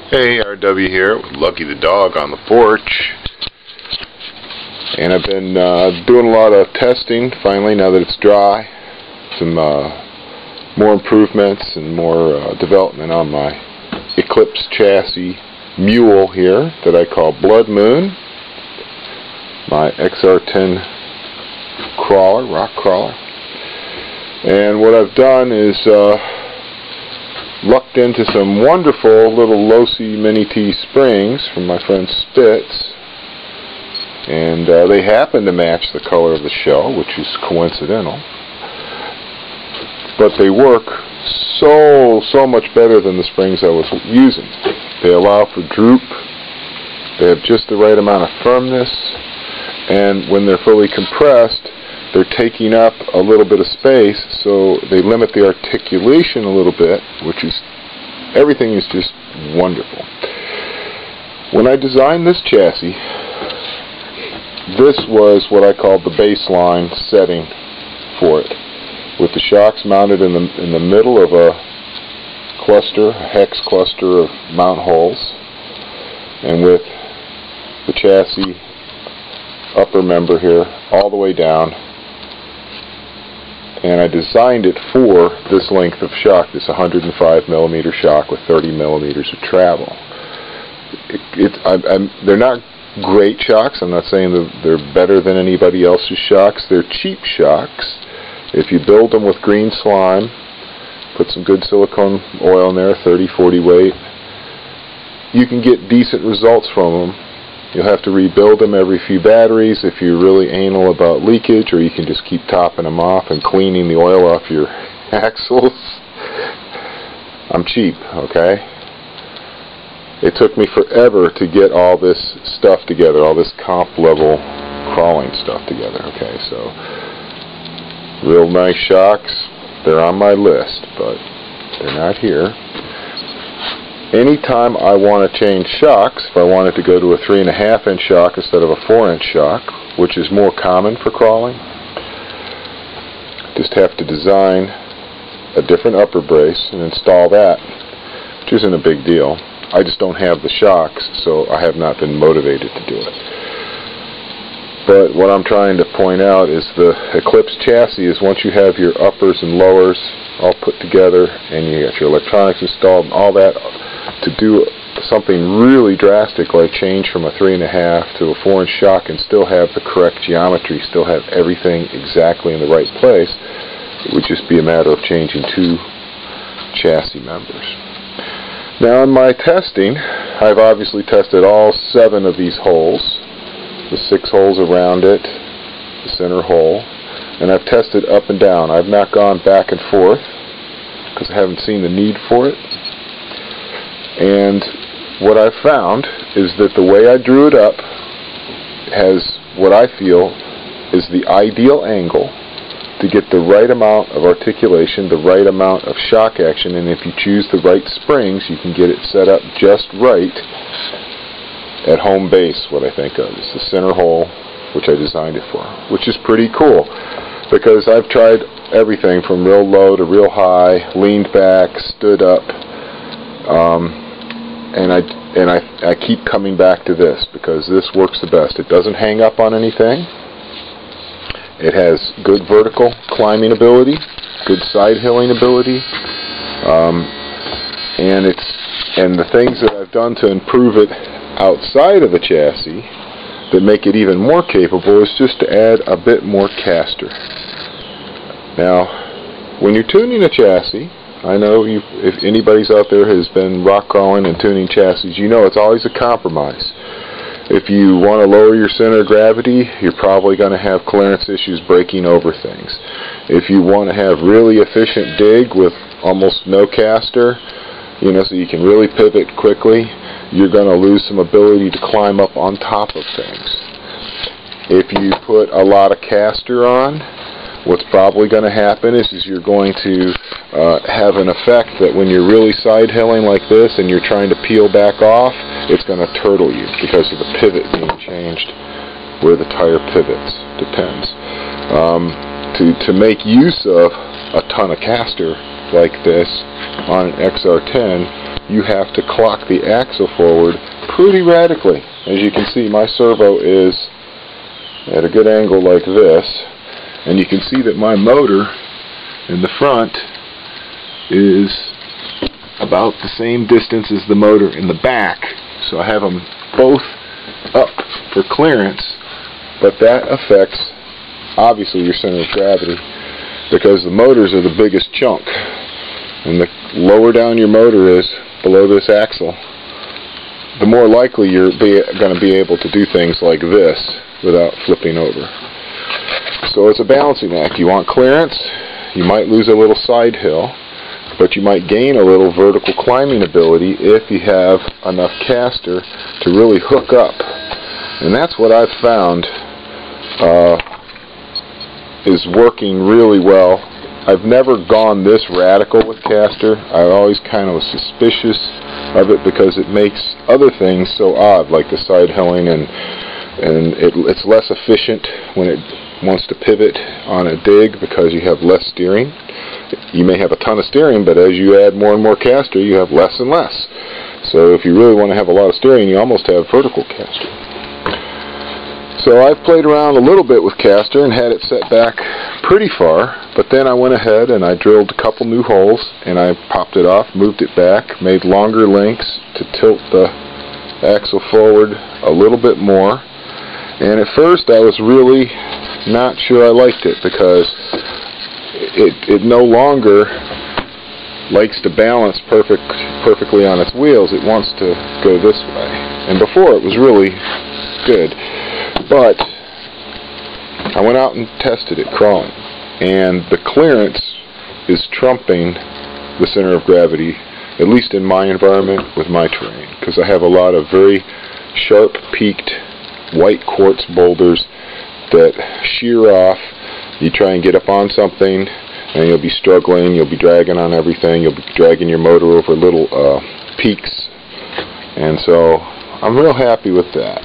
Hey, RW here with Lucky the dog on the porch, and I've been doing a lot of testing finally now that it's dry. Some more improvements and more development on my Eclipse chassis mule here that I call Blood Moon, my XR10 crawler, rock crawler. And what I've done is lucked into some wonderful little Losi Mini T springs from my friend Spitz, and they happen to match the color of the shell, which is coincidental, but they work so much better than the springs I was using. They allow for droop, they have just the right amount of firmness, and when they're fully compressed, they're taking up a little bit of space, so they limit the articulation a little bit, which is, everything is just wonderful. When I designed this chassis, this was what I called the baseline setting for it, with the shocks mounted in the middle of a cluster, a hex cluster of mount holes, and with the chassis upper member here all the way down. And I designed it for this length of shock, this 105mm shock with 30mm of travel. They're not great shocks. I'm not saying that they're better than anybody else's shocks. They're cheap shocks. If you build them with green slime, put some good silicone oil in there, 30-40 weight, you can get decent results from them. You'll have to rebuild them every few batteries if you're really anal about leakage, or you can just keep topping them off and cleaning the oil off your axles. I'm cheap, okay? It took me forever to get all this stuff together, all this comp level crawling stuff together, okay? So, real nice shocks, they're on my list, but they're not here. Anytime I want to change shocks, if I wanted to go to a 3.5-inch shock instead of a 4-inch shock, which is more common for crawling, just have to design a different upper brace and install that, which isn't a big deal. I just don't have the shocks, so I have not been motivated to do it. But what I'm trying to point out is the Eclipse chassis is, once you have your uppers and lowers all put together and you got your electronics installed and all that, to do something really drastic like change from a 3.5 to a 4-inch shock and still have the correct geometry, still have everything exactly in the right place, it would just be a matter of changing 2 chassis members. Now in my testing, I've obviously tested all 7 of these holes, the 6 holes around it, the center hole, and I've tested up and down. I've not gone back and forth because I haven't seen the need for it. And what I've found is that the way I drew it up has what I feel is the ideal angle to get the right amount of articulation, the right amount of shock action, and if you choose the right springs, you can get it set up just right at home base. What I think of is the center hole, which I designed it for, which is pretty cool because I've tried everything from real low to real high, leaned back, stood up, and I keep coming back to this because this works the best. It doesn't hang up on anything. It has good vertical climbing ability, good side hilling ability, and the things that I've done to improve it outside of the chassis that make it even more capable is just to add a bit more caster. Now, when you're tuning a chassis, I know if anybody's out there has been rock crawling and tuning chassis, you know it's always a compromise. If you want to lower your center of gravity, you're probably going to have clearance issues breaking over things. If you want to have really efficient dig with almost no caster, you know, so you can really pivot quickly, you're going to lose some ability to climb up on top of things. If you put a lot of caster on, what's probably going to happen is you're going to have an effect that when you're really side hilling like this and you're trying to peel back off, it's going to turtle you because of the pivot being changed where the tire pivots. Depends. To make use of a ton of caster like this on an XR10, you have to clock the axle forward pretty radically. As you can see, my servo is at a good angle like this, and you can see that my motor in the front is about the same distance as the motor in the back, so I have them both up for clearance, but that affects obviously your center of gravity, because the motors are the biggest chunk, and the lower down your motor is below this axle, the more likely you're going to be able to do things like this without flipping over. So it's a balancing act. You want clearance, you might lose a little side hill, but you might gain a little vertical climbing ability if you have enough caster to really hook up. And that's what I've found is working really well. I've never gone this radical with caster. I always kind of was suspicious of it because it makes other things so odd, like the side hilling, and it's less efficient when it wants to pivot on a dig because you have less steering. You may have a ton of steering, but as you add more and more caster, you have less and less. So if you really want to have a lot of steering, you almost have vertical caster. So I've played around a little bit with caster and had it set back pretty far, but then I went ahead and I drilled a couple new holes and I popped it off, moved it back, made longer links to tilt the axle forward a little bit more. And at first I was really not sure I liked it, because it no longer likes to balance perfectly on its wheels. It wants to go this way. And before it was really good. But I went out and tested it crawling, and the clearance is trumping the center of gravity, at least in my environment with my terrain, because I have a lot of very sharp peaked white quartz boulders that shear off. You try and get up on something and you'll be struggling, you'll be dragging on everything, you'll be dragging your motor over little peaks, and so I'm real happy with that.